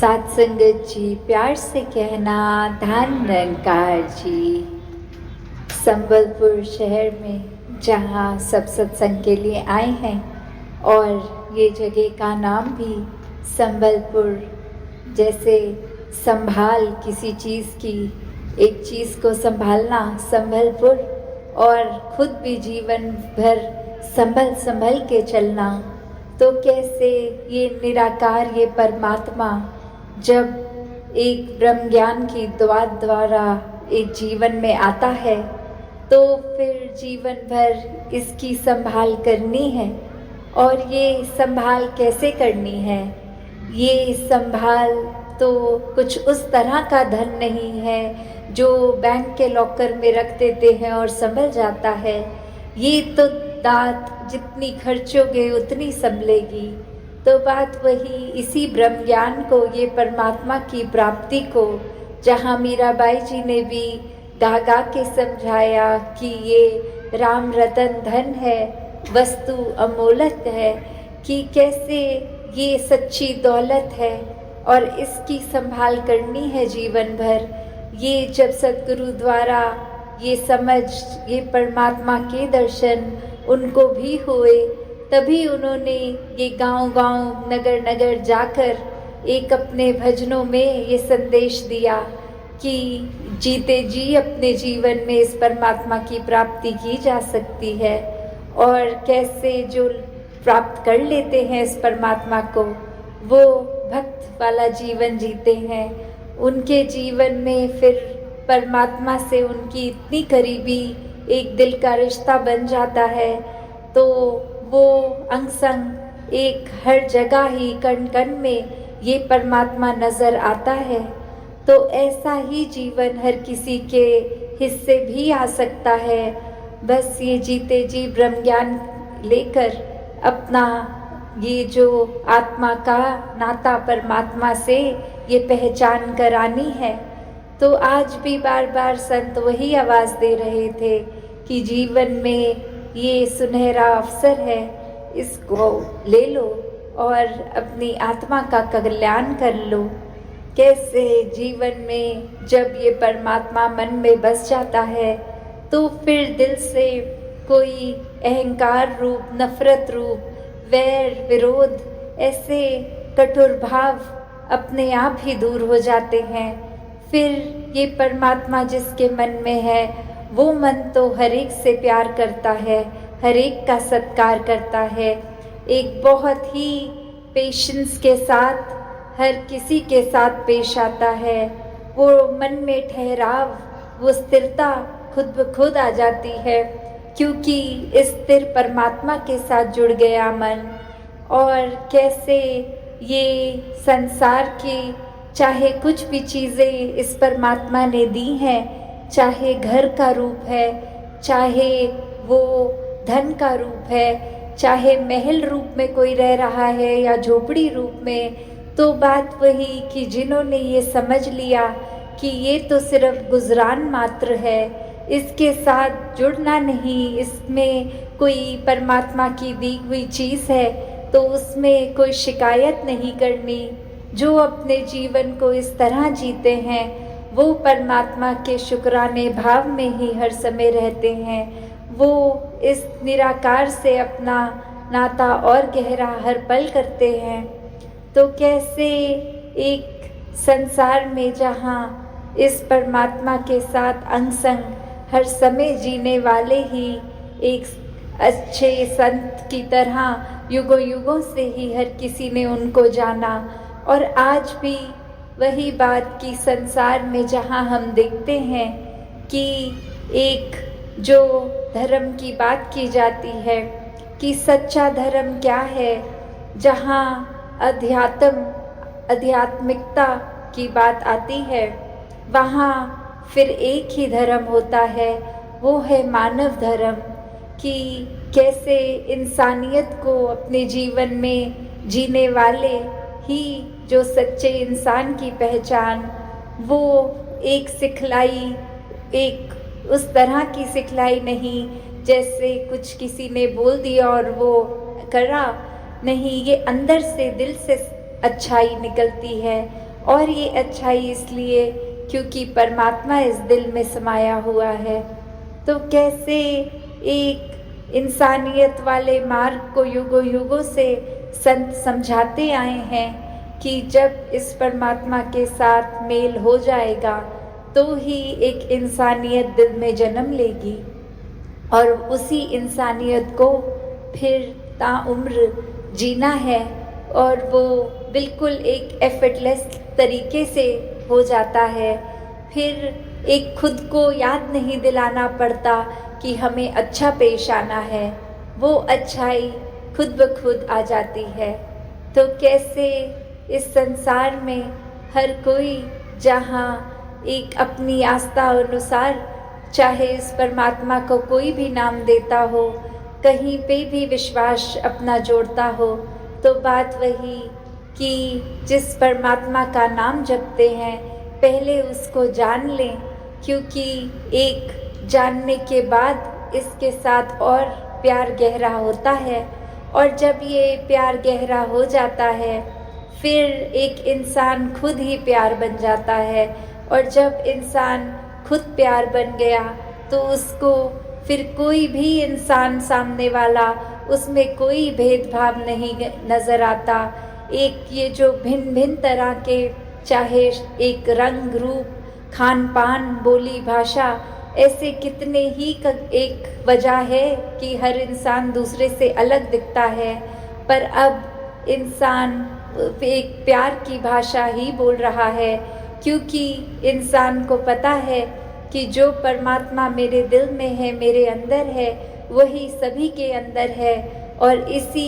सात संगत जी, प्यार से कहना धान निरंकार जी। संबलपुर शहर में जहाँ सब सत्संग के लिए आए हैं, और ये जगह का नाम भी संबलपुर, जैसे संभाल किसी चीज़ की, एक चीज़ को संभालना संबलपुर, और खुद भी जीवन भर संभल संभल के चलना। तो कैसे ये निराकार, ये परमात्मा जब एक ब्रह्म ज्ञान की द्वारा एक जीवन में आता है, तो फिर जीवन भर इसकी संभाल करनी है। और ये संभाल कैसे करनी है? ये संभाल तो कुछ उस तरह का धन नहीं है जो बैंक के लॉकर में रख देते हैं और संभल जाता है। ये तो दात जितनी खर्चोगे उतनी संभलेगी। तो बात वही इसी ब्रह्म ज्ञान को, ये परमात्मा की प्राप्ति को, जहाँ मीराबाई जी ने भी गा गा के समझाया कि ये राम रतन धन है, वस्तु अमोलक है, कि कैसे ये सच्ची दौलत है और इसकी संभाल करनी है जीवन भर। ये जब सद्गुरु द्वारा ये समझ, ये परमात्मा के दर्शन उनको भी हुए, तभी उन्होंने ये गांव-गांव, नगर-नगर जाकर एक अपने भजनों में ये संदेश दिया कि जीते जी अपने जीवन में इस परमात्मा की प्राप्ति की जा सकती है। और कैसे जो प्राप्त कर लेते हैं इस परमात्मा को, वो भक्त वाला जीवन जीते हैं। उनके जीवन में फिर परमात्मा से उनकी इतनी करीबी एक दिल का रिश्ता बन जाता है, तो वो अंग संग एक हर जगह ही कण कण में ये परमात्मा नज़र आता है। तो ऐसा ही जीवन हर किसी के हिस्से भी आ सकता है। बस ये जीते जी ब्रह्म ज्ञान लेकर अपना ये जो आत्मा का नाता परमात्मा से ये पहचान करानी है। तो आज भी बार बार संत वही आवाज़ दे रहे थे कि जीवन में ये सुनहरा अवसर है, इसको ले लो और अपनी आत्मा का कल्याण कर लो। कैसे जीवन में जब ये परमात्मा मन में बस जाता है, तो फिर दिल से कोई अहंकार रूप, नफरत रूप, वैर विरोध, ऐसे कठोर भाव अपने आप ही दूर हो जाते हैं। फिर ये परमात्मा जिसके मन में है, वो मन तो हर एक से प्यार करता है, हर एक का सत्कार करता है, एक बहुत ही पेशेंस के साथ हर किसी के साथ पेश आता है। वो मन में ठहराव, वो स्थिरता खुद ब खुद आ जाती है, क्योंकि इस स्थिर परमात्मा के साथ जुड़ गया मन। और कैसे ये संसार की चाहे कुछ भी चीज़ें इस परमात्मा ने दी हैं, चाहे घर का रूप है, चाहे वो धन का रूप है, चाहे महल रूप में कोई रह रहा है या झोपड़ी रूप में, तो बात वही कि जिन्होंने ये समझ लिया कि ये तो सिर्फ गुजरान मात्र है, इसके साथ जुड़ना नहीं, इसमें कोई परमात्मा की दी हुई चीज़ है, तो उसमें कोई शिकायत नहीं करनी। जो अपने जीवन को इस तरह जीते हैं, वो परमात्मा के शुक्राने भाव में ही हर समय रहते हैं। वो इस निराकार से अपना नाता और गहरा हर पल करते हैं। तो कैसे एक संसार में जहाँ इस परमात्मा के साथ अंग संग हर समय जीने वाले ही एक अच्छे संत की तरह युगों युगों से ही हर किसी ने उनको जाना। और आज भी वही बात कि संसार में जहाँ हम देखते हैं कि एक जो धर्म की बात की जाती है कि सच्चा धर्म क्या है, जहाँ आध्यात्मिकता की बात आती है, वहाँ फिर एक ही धर्म होता है, वो है मानव धर्म। कि कैसे इंसानियत को अपने जीवन में जीने वाले ही जो सच्चे इंसान की पहचान, वो एक सिखलाई, एक उस तरह की सिखलाई नहीं जैसे कुछ किसी ने बोल दिया और वो करा, नहीं, ये अंदर से दिल से अच्छाई निकलती है और ये अच्छाई इसलिए क्योंकि परमात्मा इस दिल में समाया हुआ है। तो कैसे एक इंसानियत वाले मार्ग को युगों युगों से संत समझाते आए हैं कि जब इस परमात्मा के साथ मेल हो जाएगा तो ही एक इंसानियत दिल में जन्म लेगी और उसी इंसानियत को फिर ताउम्र जीना है और वो बिल्कुल एक एफर्टलेस तरीके से हो जाता है। फिर एक खुद को याद नहीं दिलाना पड़ता कि हमें अच्छा पेश आना है, वो अच्छाई खुद ब खुद आ जाती है। तो कैसे इस संसार में हर कोई जहाँ एक अपनी आस्था अनुसार चाहे इस परमात्मा को कोई भी नाम देता हो, कहीं पे भी विश्वास अपना जोड़ता हो, तो बात वही कि जिस परमात्मा का नाम जपते हैं पहले उसको जान लें, क्योंकि एक जानने के बाद इसके साथ और प्यार गहरा होता है और जब ये प्यार गहरा हो जाता है फिर एक इंसान खुद ही प्यार बन जाता है और जब इंसान खुद प्यार बन गया तो उसको फिर कोई भी इंसान सामने वाला उसमें कोई भेदभाव नहीं नज़र आता। एक ये जो भिन्न भिन्न तरह के चाहे एक रंग रूप खान पान बोली भाषा ऐसे कितने ही एक वजह है कि हर इंसान दूसरे से अलग दिखता है, पर अब इंसान एक प्यार की भाषा ही बोल रहा है क्योंकि इंसान को पता है कि जो परमात्मा मेरे दिल में है, मेरे अंदर है, वही सभी के अंदर है और इसी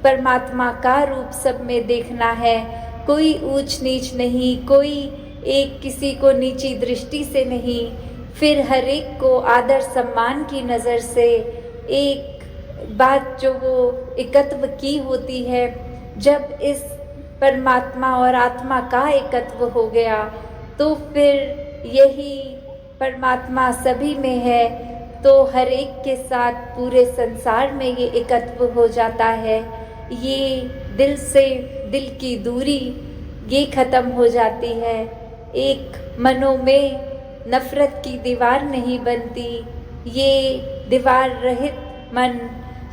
परमात्मा का रूप सब में देखना है। कोई ऊंच नीच नहीं, कोई एक किसी को नीची दृष्टि से नहीं, फिर हर एक को आदर सम्मान की नज़र से एक बात जो वो एकत्व की होती है। जब इस परमात्मा और आत्मा का एकत्व हो गया तो फिर यही परमात्मा सभी में है, तो हर एक के साथ पूरे संसार में ये एकत्व हो जाता है। ये दिल से दिल की दूरी ये ख़त्म हो जाती है। एक मनों में नफ़रत की दीवार नहीं बनती, ये दीवार रहित मन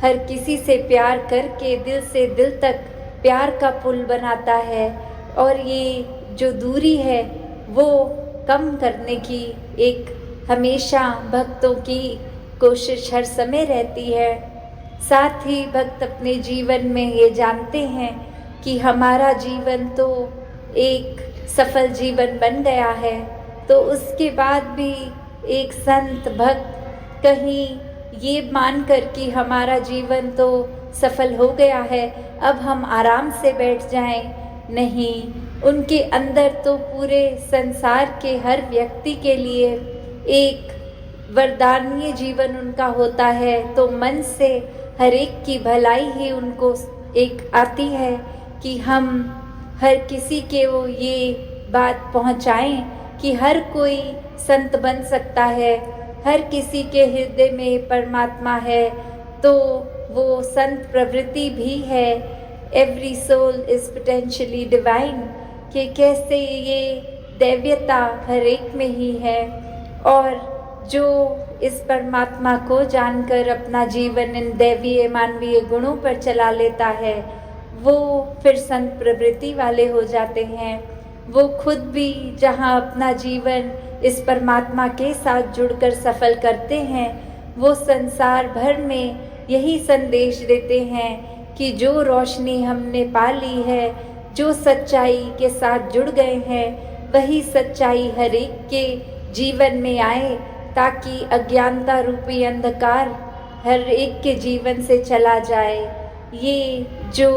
हर किसी से प्यार करके दिल से दिल तक प्यार का पुल बनाता है और ये जो दूरी है वो कम करने की एक हमेशा भक्तों की कोशिश हर समय रहती है। साथ ही भक्त अपने जीवन में ये जानते हैं कि हमारा जीवन तो एक सफल जीवन बन गया है, तो उसके बाद भी एक संत भक्त कहीं ये मानकर कि हमारा जीवन तो सफल हो गया है, अब हम आराम से बैठ जाएं, नहीं, उनके अंदर तो पूरे संसार के हर व्यक्ति के लिए एक वरदानीय जीवन उनका होता है। तो मन से हर एक की भलाई ही उनको एक आती है कि हम हर किसी के वो ये बात पहुंचाएं कि हर कोई संत बन सकता है, हर किसी के हृदय में परमात्मा है, तो वो संत प्रवृत्ति भी है। Every soul is potentially divine, कि कैसे ये दैव्यता हर एक में ही है और जो इस परमात्मा को जानकर अपना जीवन इन दैवीय मानवीय गुणों पर चला लेता है, वो फिर संत प्रवृत्ति वाले हो जाते हैं। वो खुद भी जहाँ अपना जीवन इस परमात्मा के साथ जुड़कर सफल करते हैं, वो संसार भर में यही संदेश देते हैं कि जो रोशनी हमने पा ली है, जो सच्चाई के साथ जुड़ गए हैं, वही सच्चाई हर एक के जीवन में आए ताकि अज्ञानता रूपी अंधकार हर एक के जीवन से चला जाए। ये जो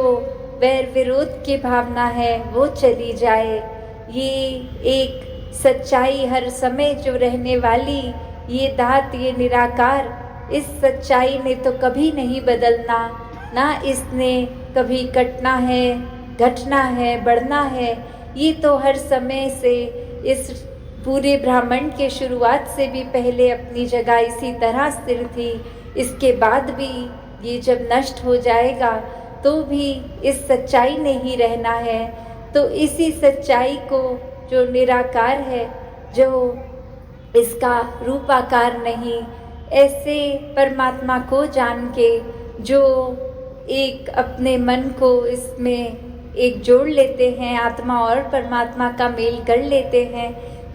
वैर विरोध की भावना है वो चली जाए। ये एक सच्चाई हर समय जो रहने वाली ये दात, ये निराकार, इस सच्चाई ने तो कभी नहीं बदलना, ना इसने कभी कटना है, घटना है, बढ़ना है। ये तो हर समय से इस पूरे ब्रह्मांड के शुरुआत से भी पहले अपनी जगह इसी तरह स्थिर थी। इसके बाद भी ये जब नष्ट हो जाएगा तो भी इस सच्चाई ने ही रहना है। तो इसी सच्चाई को, जो निराकार है, जो इसका रूपाकार नहीं, ऐसे परमात्मा को जान के जो एक अपने मन को इसमें एक जोड़ लेते हैं, आत्मा और परमात्मा का मेल कर लेते हैं,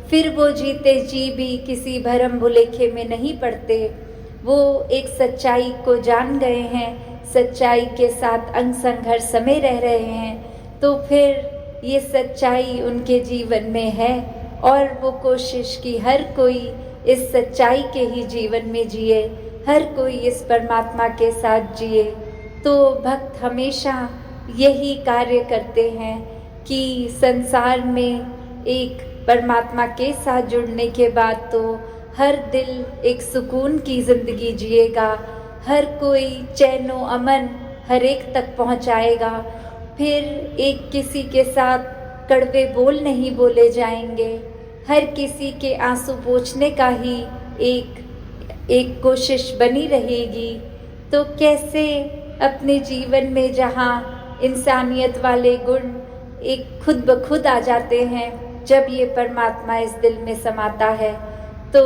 फिर वो जीते जी भी किसी भरम भुलेखे में नहीं पड़ते। वो एक सच्चाई को जान गए हैं, सच्चाई के साथ अंग संघर्ष में रह रहे हैं, तो फिर ये सच्चाई उनके जीवन में है और वो कोशिश की हर कोई इस सच्चाई के ही जीवन में जिए, हर कोई इस परमात्मा के साथ जिए। तो भक्त हमेशा यही कार्य करते हैं कि संसार में एक परमात्मा के साथ जुड़ने के बाद तो हर दिल एक सुकून की ज़िंदगी जिएगा, हर कोई चैनो अमन हर एक तक पहुंचाएगा, फिर एक किसी के साथ कड़वे बोल नहीं बोले जाएंगे, हर किसी के आंसू पोंछने का ही एक कोशिश बनी रहेगी। तो कैसे अपने जीवन में जहाँ इंसानियत वाले गुण एक खुद ब खुद आ जाते हैं, जब ये परमात्मा इस दिल में समाता है, तो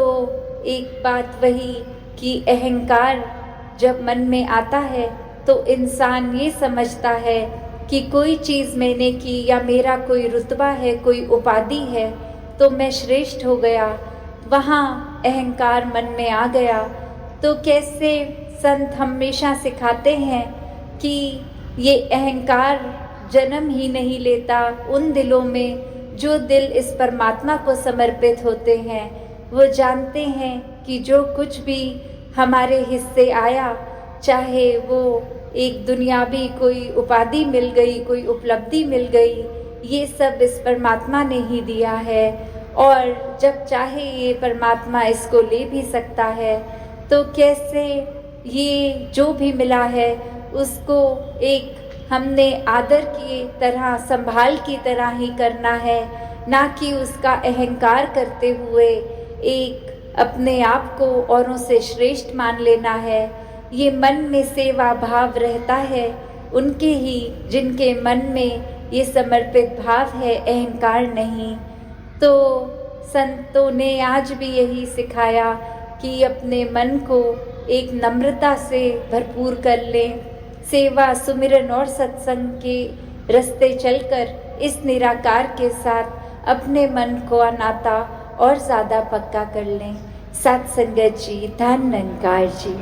एक बात वही कि अहंकार जब मन में आता है तो इंसान ये समझता है कि कोई चीज़ मैंने की या मेरा कोई रुतबा है, कोई उपाधि है, तो मैं श्रेष्ठ हो गया, वहाँ अहंकार मन में आ गया। तो कैसे संत हमेशा सिखाते हैं कि ये अहंकार जन्म ही नहीं लेता उन दिलों में जो दिल इस परमात्मा को समर्पित होते हैं। वो जानते हैं कि जो कुछ भी हमारे हिस्से आया, चाहे वो एक दुनियावी कोई उपाधि मिल गई, कोई उपलब्धि मिल गई, ये सब इस परमात्मा ने ही दिया है और जब चाहे ये परमात्मा इसको ले भी सकता है। तो कैसे ये जो भी मिला है उसको एक हमने आदर की तरह, संभाल की तरह ही करना है, ना कि उसका अहंकार करते हुए एक अपने आप को औरों से श्रेष्ठ मान लेना है। ये मन में सेवा भाव रहता है उनके ही जिनके मन में ये समर्पित भाव है, अहंकार नहीं। तो संतों ने आज भी यही सिखाया कि अपने मन को एक नम्रता से भरपूर कर लें, सेवा सुमिरन और सत्संग के रास्ते चलकर इस निराकार के साथ अपने मन को नाता और ज़्यादा पक्का कर लें। सत्संगत जी, धन निरंकार जी।